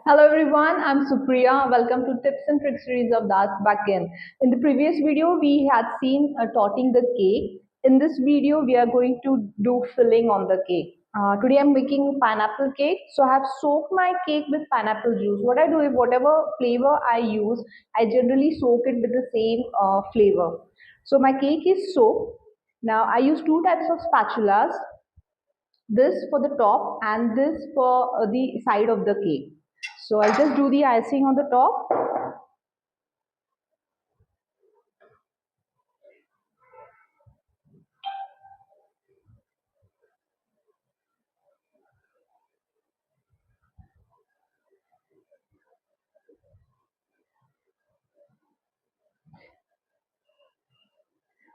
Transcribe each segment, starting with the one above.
Hello everyone, I'm Supriya. Welcome to Tips and Tricks series of Das Backend. In the previous video, we had seen totting the cake. In this video, we are going to do filling on the cake. Today I'm making pineapple cake. So I have soaked my cake with pineapple juice. What I do is whatever flavor I use, I generally soak it with the same flavor. So my cake is soaked. Now I use two types of spatulas, this for the top and this for the side of the cake. So I'll just do the icing on the top.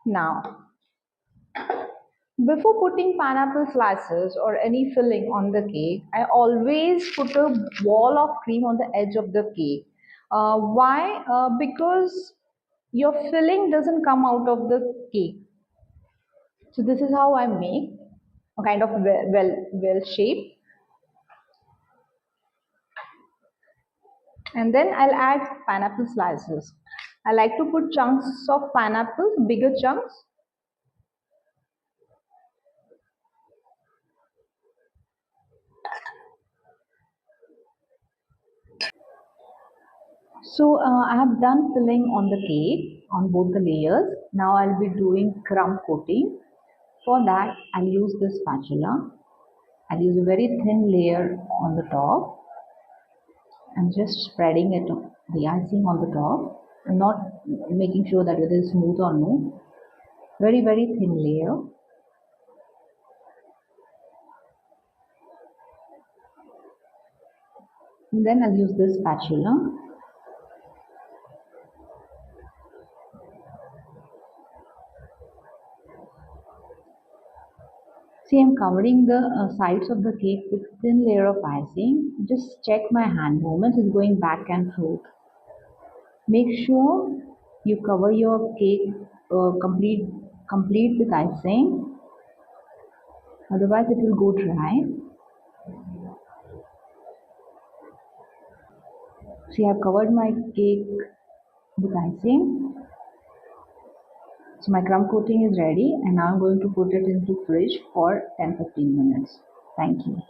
Now, before putting pineapple slices or any filling on the cake, I always put a wall of cream on the edge of the cake. Why? Because your filling doesn't come out of the cake. So this is how I make a kind of well shape, and then I'll add pineapple slices. I like to put chunks of pineapple, bigger chunks. So I have done filling on the cake on both the layers. Now I'll be doing crumb coating. For that I'll use this spatula. I'll use a very thin layer on the top. I'm just spreading it, the icing on the top. I'm not making sure that it is smooth or no. Very thin layer. And then I'll use this spatula. See, I'm covering the sides of the cake with thin layer of icing. Just check my hand movements is going back and forth. Make sure you cover your cake complete with icing. Otherwise, it will go dry. See, I've covered my cake with icing. So my crumb coating is ready, and now I'm going to put it into fridge for 10-15 minutes. Thank you.